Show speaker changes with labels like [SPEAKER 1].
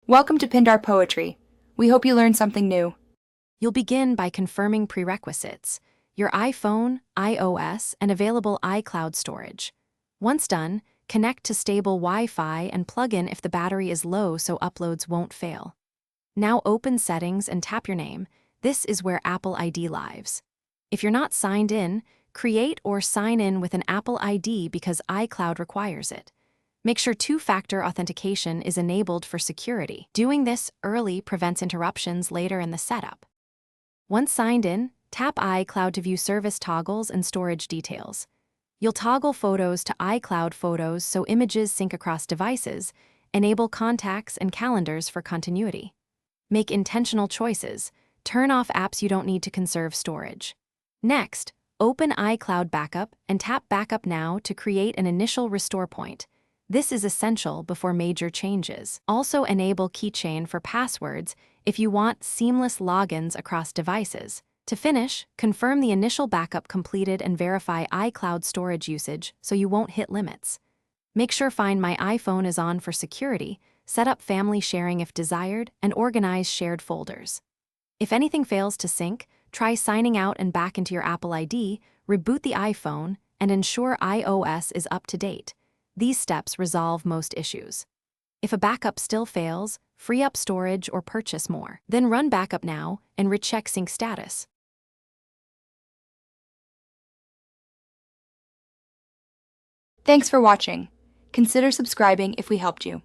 [SPEAKER 1] Welcome to Pindar Poetry. We hope you learned something new.
[SPEAKER 2] You'll begin by confirming prerequisites: your iPhone, iOS, and available iCloud storage. Once done, connect to stable Wi-Fi and plug in if the battery is low so uploads won't fail. Now open Settings and tap your name. This is where Apple ID lives. If you're not signed in, create or sign in with an Apple ID because iCloud requires it. Make sure two-factor authentication is enabled for security. Doing this early prevents interruptions later in the setup. Once signed in, tap iCloud to view service toggles and storage details. You'll toggle photos to iCloud Photos so images sync across devices, enable contacts and calendars for continuity. Make intentional choices. Turn off apps you don't need to conserve storage. Next, open iCloud Backup and tap Backup Now to create an initial restore point. This is essential before major changes. Also enable Keychain for passwords if you want seamless logins across devices. To finish, confirm the initial backup completed and verify iCloud storage usage so you won't hit limits. Make sure Find My iPhone is on for security, set up family sharing if desired, and organize shared folders. If anything fails to sync, try signing out and back into your Apple ID, reboot the iPhone, and ensure iOS is up to date. These steps resolve most issues. If a backup still fails, free up storage or purchase more. Then run Backup Now and recheck sync status.
[SPEAKER 1] Thanks for watching. Consider subscribing if we helped you.